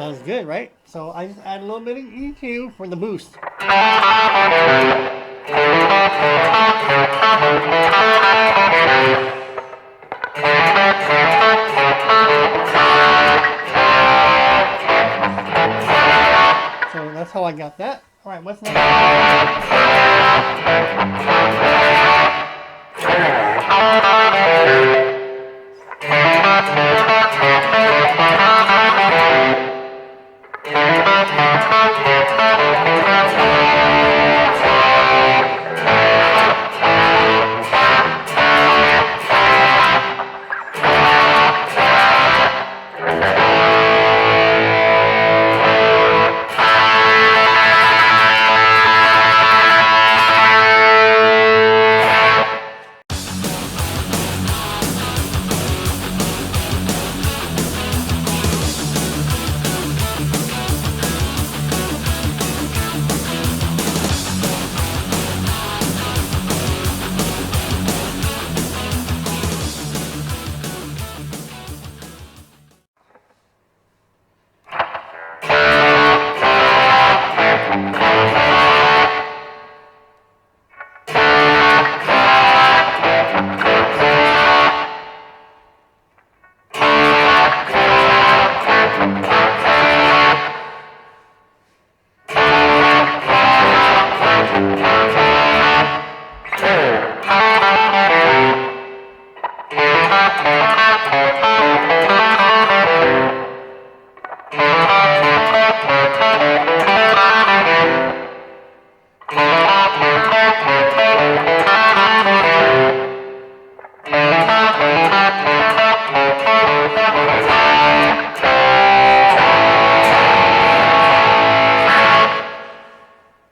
sounds good, right? So I just add a little bit of EQ for the boost. So that's how I got that. All right, what's next?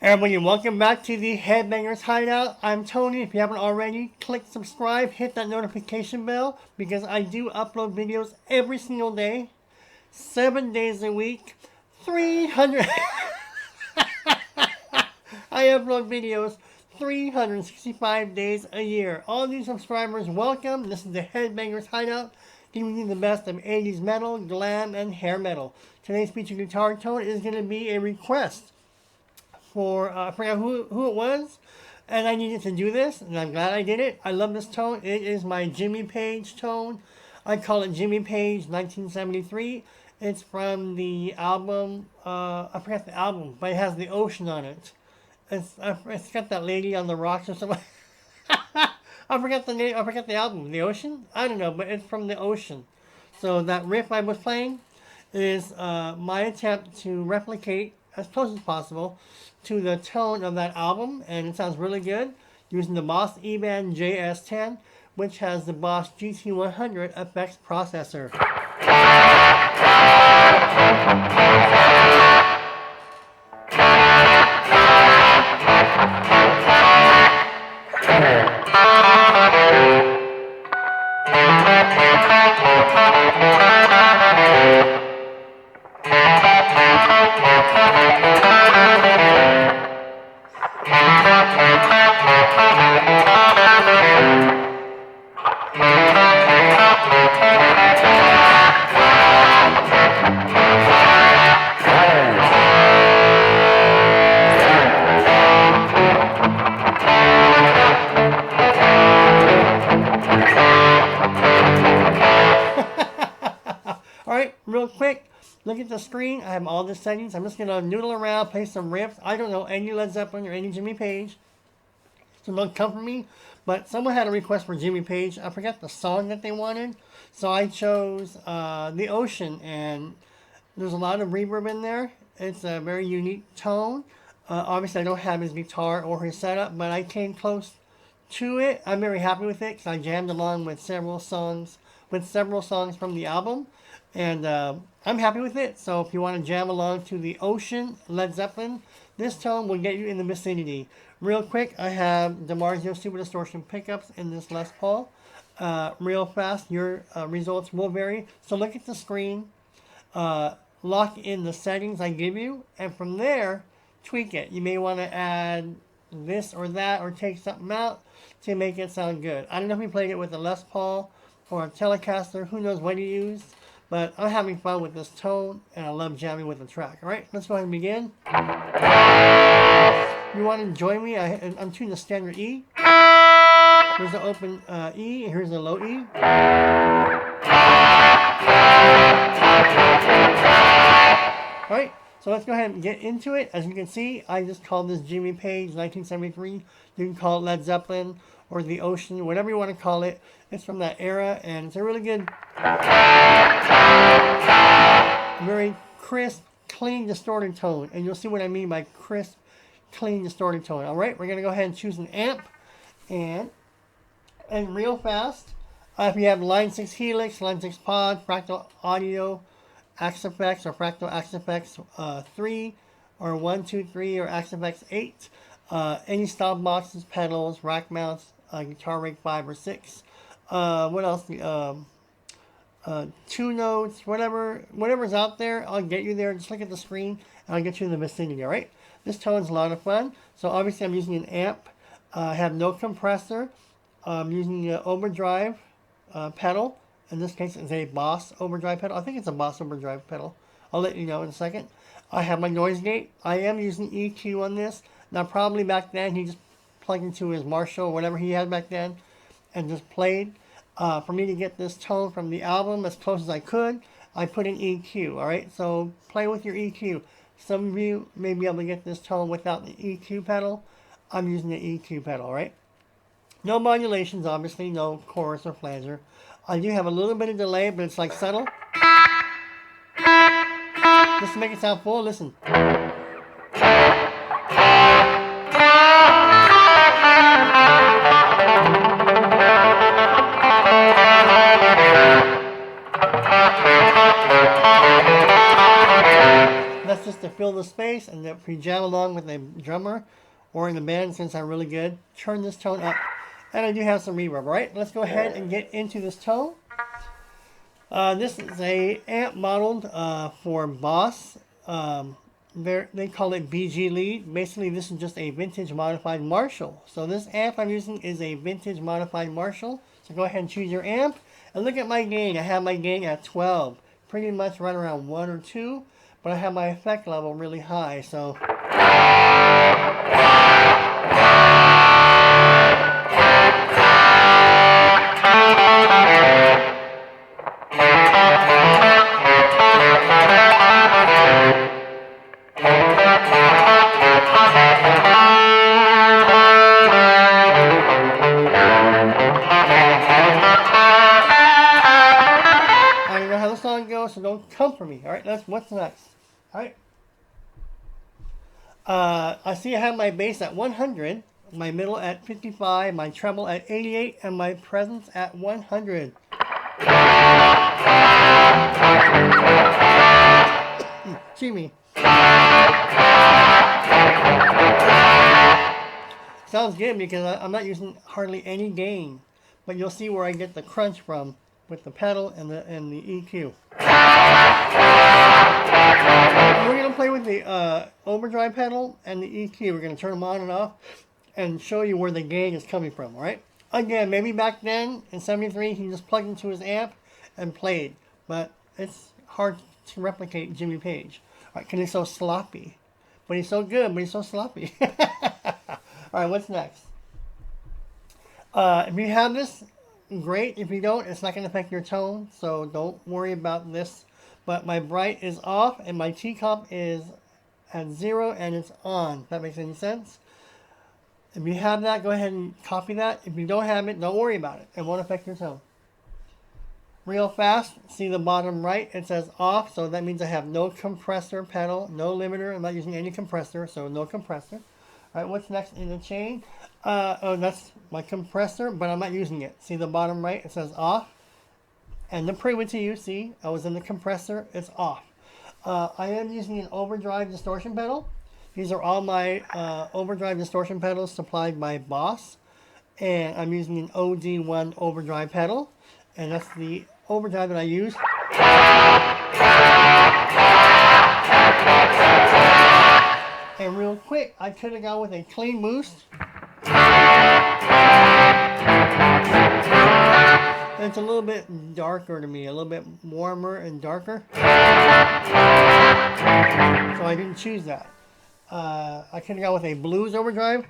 Everybody, welcome back to the Headbangers Hideout. I'm Tony. If you haven't already, click subscribe, hit that notification bell, because I do upload videos every single day, 7 days a week, 300... I upload videos 365 days a year. All new subscribers, welcome. This is the Headbangers Hideout, giving you the best of 80s metal, glam, and hair metal. Today's featured guitar tone is going to be a request for, I forgot who it was, and I needed to do this, and I'm glad I did it. I love this tone. It is my Jimmy Page tone. I call it Jimmy Page 1973. It's from the album, I forgot the album, but it has the ocean on it. It's got that lady on the rocks or something. I forgot the name, I forgot the album. The Ocean? I don't know, but it's from the ocean. So that riff I was playing is my attempt to replicate, as close as possible, to the tone of that album, and it sounds really good using the Boss eBAND JS-10, which has the Boss GT100 effects processor. Alright, real quick, look at the screen. I have all the settings. I'm just going to noodle around, play some riffs. I don't know any Led Zeppelin or any Jimmy Page, so don't come for me. But someone had a request for Jimmy Page. I forgot the song that they wanted, so I chose The Ocean, and there's a lot of reverb in there. It's a very unique tone. Obviously, I don't have his guitar or his setup, but I came close to it. I'm very happy with it because I jammed along with several songs from the album, and I'm happy with it. So if you want to jam along to The Ocean, Led Zeppelin, this tone will get you in the vicinity. Real quick, I have DiMarzio Super Distortion pickups in this Les Paul. Real fast, your results will vary. So look at the screen, lock in the settings I give you, and from there, tweak it. You may want to add this or that or take something out to make it sound good. I don't know if you played it with a Les Paul or a Telecaster, who knows what you used, but I'm having fun with this tone, and I love jamming with the track. All right, let's go ahead and begin. You want to join me? I'm tuning the standard E. Here's the open E, and here's the low E. All right, so let's go ahead and get into it. As you can see, I just called this Jimmy Page 1973. You can call it Led Zeppelin or The Ocean, whatever you want to call it. It's from that era, and it's a really good, very crisp, clean, distorted tone. And you'll see what I mean by crisp, clean, distorted tone. All right, we're going to go ahead and choose an amp, and real fast, if you have Line 6 Helix, Line 6 Pod, Fractal Audio, Axe Effects, or Fractal Axe Effects 3, or 1, 2, 3, or Axe Effects 8, any stop boxes, pedals, rack mounts, guitar rig 5 or 6, what else? 2 notes, whatever's out there, I'll get you there. Just look at the screen, and I'll get you in the vicinity, all right? This tone's a lot of fun. So obviously I'm using an amp. I have no compressor. I'm using the Overdrive pedal. In this case, it's a Boss Overdrive pedal. I think it's a Boss Overdrive pedal. I'll let you know in a second. I have my noise gate. I am using EQ on this. Now, probably back then, he just plugged into his Marshall, whatever he had back then, and just played. For me to get this tone from the album as close as I could, I put in EQ, all right? So play with your EQ. Some of you may be able to get this tone without the EQ pedal. I'm using the EQ pedal, all right? No modulations, obviously, no chorus or flanger. I do have a little bit of delay, but it's like subtle. Just to make it sound full, listen. That's just to fill the space, and if you jam along with a drummer or in the band, since I'm really good, turn this tone up. And I do have some reverb, right? Let's go ahead and get into this tone. This is a amp modeled for Boss. They call it BG Lead. Basically, this is just a vintage modified Marshall. So this amp I'm using is a vintage modified Marshall. So go ahead and choose your amp. And look at my gain. I have my gain at 12. Pretty much right around 1 or 2. But I have my effect level really high. So so don't come for me. All right, that's what's next. All right. I see I have my bass at 100, my middle at 55, my treble at 88, and my presence at 100. Excuse me. Sounds good because I'm not using hardly any gain, but you'll see where I get the crunch from with the pedal and the EQ. We're going to play with the overdrive pedal and the EQ. We're going to turn them on and off and show you where the gain is coming from, all right? Again, maybe back then in 73 he just plugged into his amp and played, but it's hard to replicate Jimmy Page. All right, because he's so sloppy. But he's so good, but he's so sloppy. All right, what's next? If you have this, great. If you don't, it's not going to affect your tone, so don't worry about this. But my bright is off, and my T-comp is at 0, and it's on. If that makes any sense. If you have that, go ahead and copy that. If you don't have it, don't worry about it. It won't affect your tone. Real fast, see the bottom right, it says off, so that means I have no compressor pedal, no limiter. I'm not using any compressor, so no compressor. All right, what's next in the chain? Oh, that's my compressor, but I'm not using it. See the bottom right, it says off. And to prove it to you, see, I was in the compressor, it's off. I am using an overdrive distortion pedal. These are all my overdrive distortion pedals supplied by Boss. And I'm using an OD1 overdrive pedal. And that's the overdrive that I use. And real quick, I could have gone with a clean boost. It's a little bit darker to me, a little bit warmer and darker. So I didn't choose that. I could have gone with a blues overdrive.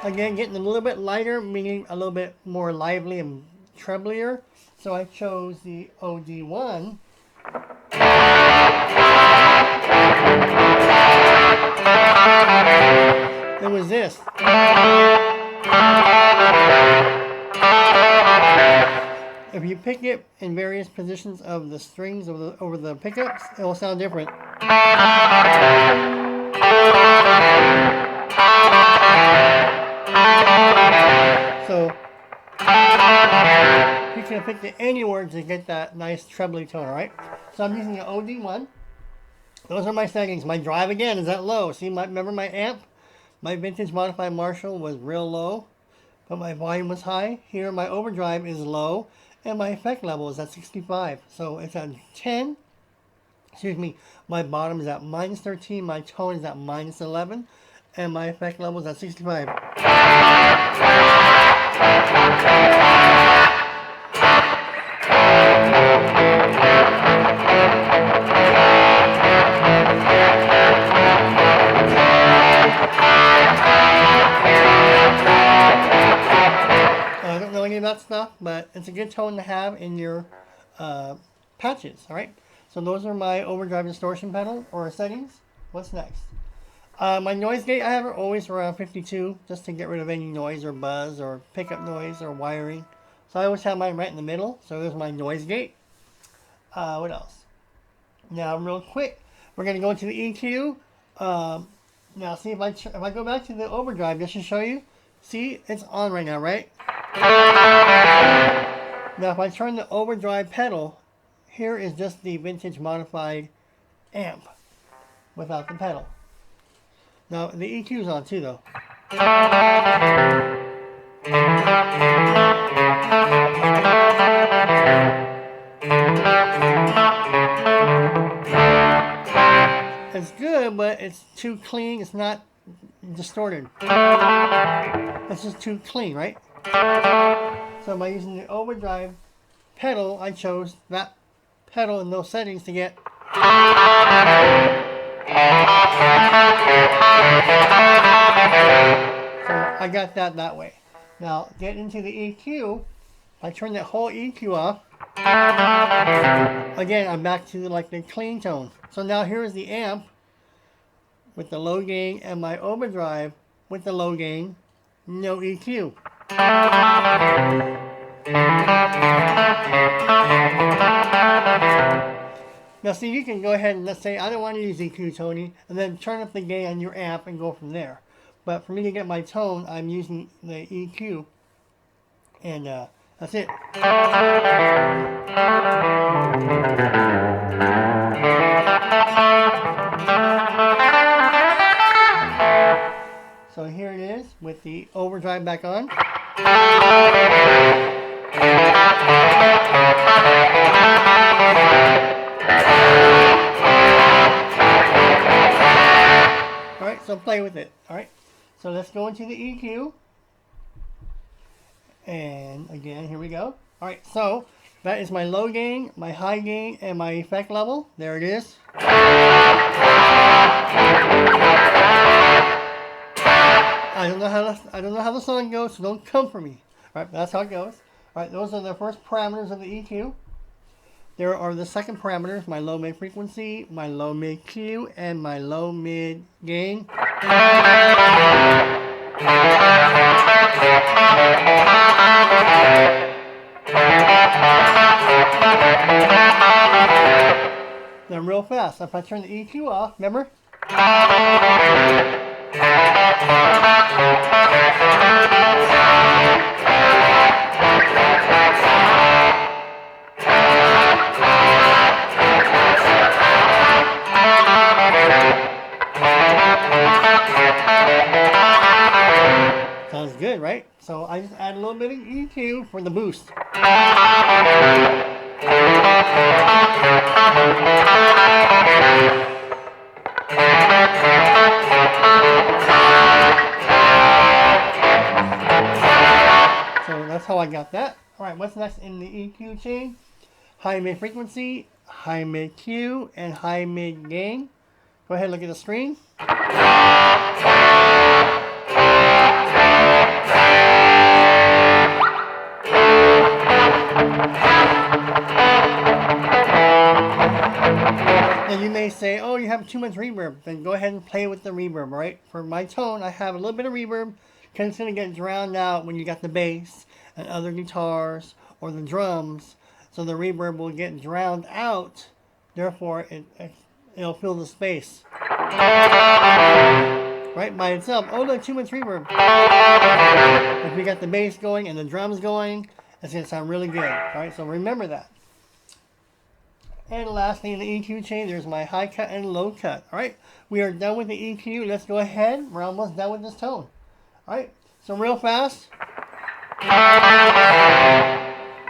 Again, getting a little bit lighter, meaning a little bit more lively and treblier. So I chose the OD1. It was this. If you pick it in various positions of the strings over the pickups, it will sound different. So you can pick it anywhere to get that nice trebly tone, alright? So I'm using the OD1. Those are my settings. My drive again is at low. See, remember my amp? My vintage modified Marshall was real low, but my volume was high. Here my overdrive is low, and my effect level is at 65. So it's at 10. Excuse me. My bottom is at -13. My tone is at -11, and my effect level is at 65. I don't know any of that stuff, but it's a good tone to have in your patches, alright? So those are my overdrive distortion pedal or settings. What's next? My noise gate I have it always around 52, just to get rid of any noise or buzz or pickup noise or wiring. So I always have mine right in the middle. So there's my noise gate. What else? Now real quick, we're going to go into the EQ. Now see if I go back to the overdrive just to show you. See, it's on right now, right? Now if I turn the overdrive pedal, here is just the vintage modified amp without the pedal. Now the EQ is on too though. It's good, but it's too clean. It's not distorted. It's just too clean, right? So by using the overdrive pedal, I chose that pedal in those settings to get. So I got that way. Now get into the EQ. I turn that whole EQ off. Again, I'm back to like the clean tone. So now here is the amp with the low gain and my overdrive with the low gain, no EQ. Now see, you can go ahead and let's say I don't want to use EQ, Tony, and then turn up the gain on your amp and go from there. But for me to get my tone, I'm using the EQ, and that's it. So here it is with the overdrive back on. Alright, so play with it. Alright, so let's go into the EQ. And again, here we go. Alright, so that is my low gain, my high gain, and my effect level. There it is. I don't know how the song goes, so don't come for me. Alright, that's how it goes. Alright, those are the first parameters of the EQ. There are the second parameters, my low mid frequency, my low mid Q, and my low mid gain. Then real fast, if I turn the EQ off, remember? Sounds good, right? So I just add a little bit of EQ for the boost. that's how I got that. Alright, what's next in the EQ chain? High mid frequency, high mid Q, and high mid gain. Go ahead and look at the screen. And you may say, oh, you have too much reverb. Then go ahead and play with the reverb, right? For my tone, I have a little bit of reverb, because it's going to get drowned out when you got the bass and other guitars or the drums. So the reverb will get drowned out. Therefore, it'll fill the space. Right by itself. Oh, look, too much reverb. If we got the bass going and the drums going, it's going to sound really good. Alright, so remember that. And lastly, in the EQ chain, there's my high cut and low cut. Alright, we are done with the EQ. Let's go ahead. We're almost done with this tone. Alright, so real fast.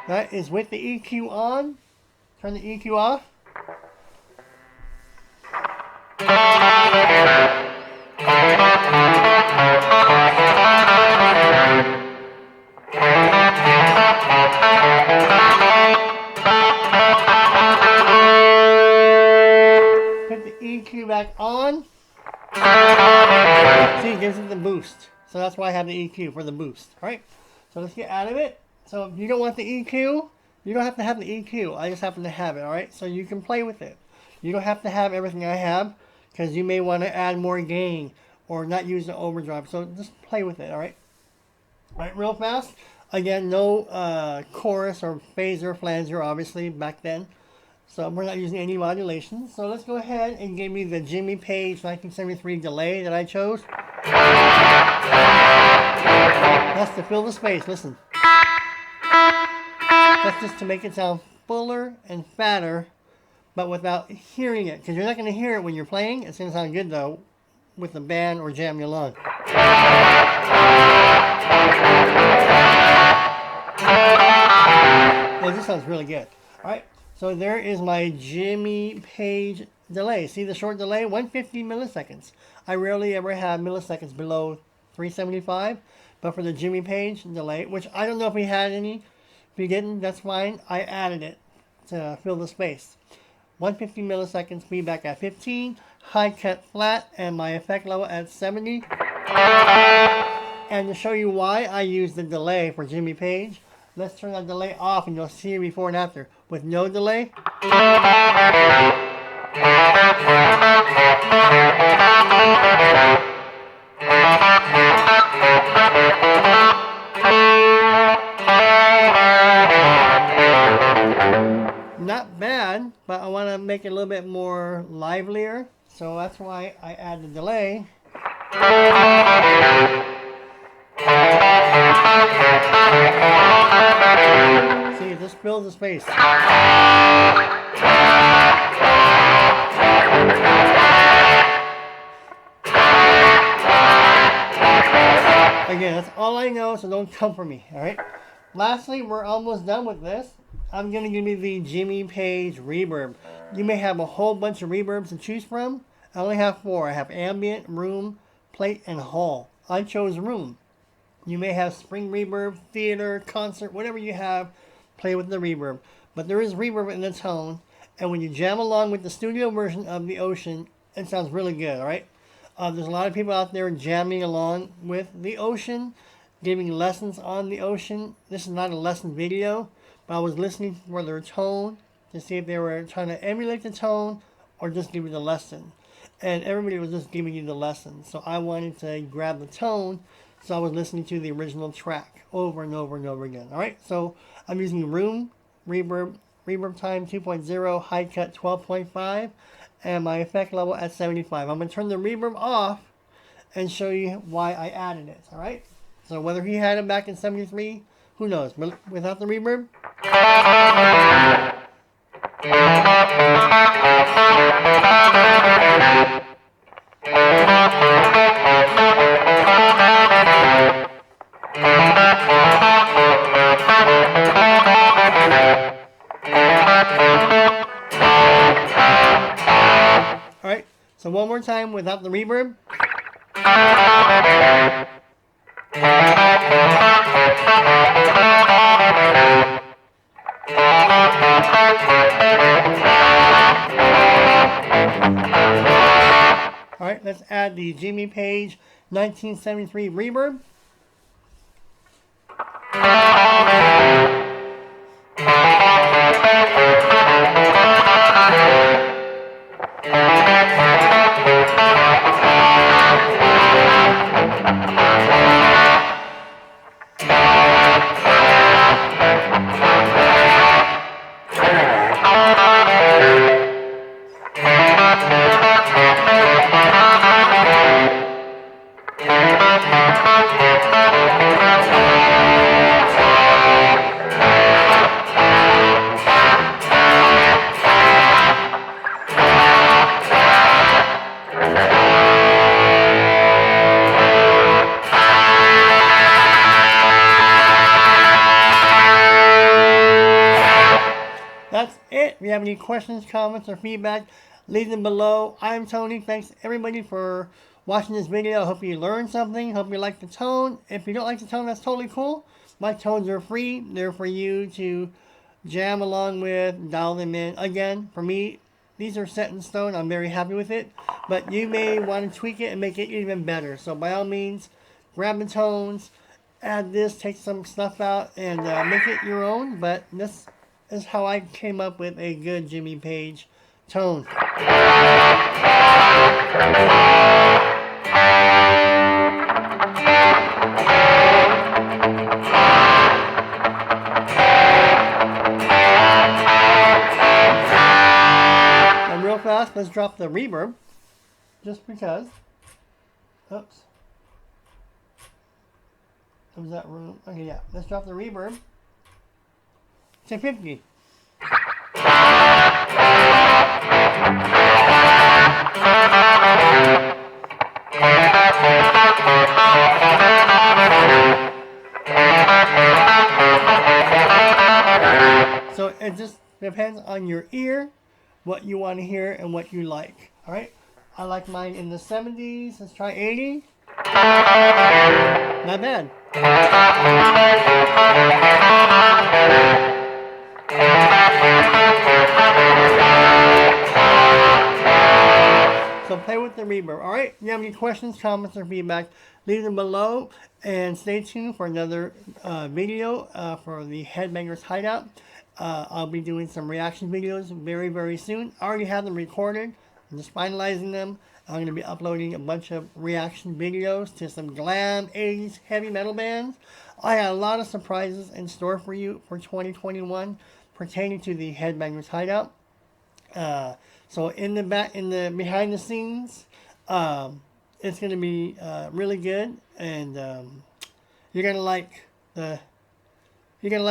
That is with the EQ on. Turn the EQ off. Put the EQ back on. See, it gives it the boost. So that's why I have the EQ, for the boost. Alright, so let's get out of it. So if you don't want the EQ, you don't have to have the EQ. I just happen to have it, alright? So you can play with it. You don't have to have everything I have, because you may want to add more gain or not use the overdrive. So just play with it, alright? Alright, real fast. Again, no chorus or phaser, flanger, obviously, back then. So we're not using any modulation. So let's go ahead and give me the Jimmy Page 1973 delay that I chose. That's to fill the space, listen. That's just to make it sound fuller and fatter, but without hearing it. Because you're not going to hear it when you're playing. It's going to sound good, though, with the band or jamming along. Well, this sounds really good. Alright, so there is my Jimmy Page delay. See the short delay? 150 milliseconds. I rarely ever have milliseconds below 375. But for the Jimmy Page delay, which I don't know if we had any. If you didn't, that's fine. I added it to fill the space. 150 milliseconds, feedback at 15, high cut flat, and my effect level at 70. And to show you why I use the delay for Jimmy Page, let's turn that delay off and you'll see before and after. With no delay. Not bad, but I want to make it a little bit more livelier, so that's why I add the delay. See, it just fills the space. Again, that's all I know, so don't come for me, alright? Lastly, we're almost done with this. I'm going to give you the Jimmy Page reverb. You may have a whole bunch of reverbs to choose from. I only have 4. I have ambient, room, plate, and hall. I chose room. You may have spring reverb, theater, concert, whatever you have, play with the reverb. But there is reverb in the tone, and when you jam along with the studio version of The Ocean, it sounds really good, alright? There's a lot of people out there jamming along with The Ocean, giving lessons on The Ocean. This is not a lesson video. But I was listening for their tone to see if they were trying to emulate the tone or just give you the lesson. And everybody was just giving you the lesson. So I wanted to grab the tone, so I was listening to the original track over and over and over again. Alright, so I'm using room, reverb time 2.0, high cut 12.5, and my effect level at 75. I'm going to turn the reverb off and show you why I added it. Alright, so whether he had it back in 73, who knows? But without the reverb? Alright, so one more time without the reverb. right, let's add the Jimmy Page 1973 reverb. That's it. If you have any questions, comments, or feedback, leave them below. I'm Tony. Thanks everybody for watching this video. I hope you learned something. Hope you like the tone. If you don't like the tone, that's totally cool. My tones are free. They're for you to jam along with, dial them in. Again, for me, these are set in stone. I'm very happy with it. But you may want to tweak it and make it even better. So by all means, grab the tones, add this, take some stuff out, and make it your own. But this is how I came up with a good Jimmy Page tone. And real fast, let's drop the reverb, just because. Oops. Was that room? Okay, yeah. Let's drop the reverb to 50. So it just depends on your ear, what you want to hear and what you like. All right, I like mine in the 70s. Let's try 80. Not bad. So play with the reverb. All right, if you have any questions, comments, or feedback, leave them below. And stay tuned for another video for the Headbangers Hideout. I'll be doing some reaction videos very, very soon. I already have them recorded. I'm just finalizing them. I'm going to be uploading a bunch of reaction videos to some glam 80s heavy metal bands. I got a lot of surprises in store for you for 2021 pertaining to the Headbangers Hideout. So in the behind the scenes, it's going to be really good, and you're going to like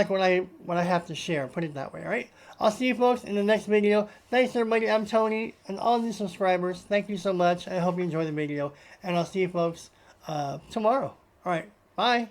what I have to share. Put it that way. All right. I'll see you folks in the next video. Thanks everybody. I'm Tony, and all new subscribers. Thank you so much. I hope you enjoy the video, and I'll see you folks tomorrow. All right. Bye.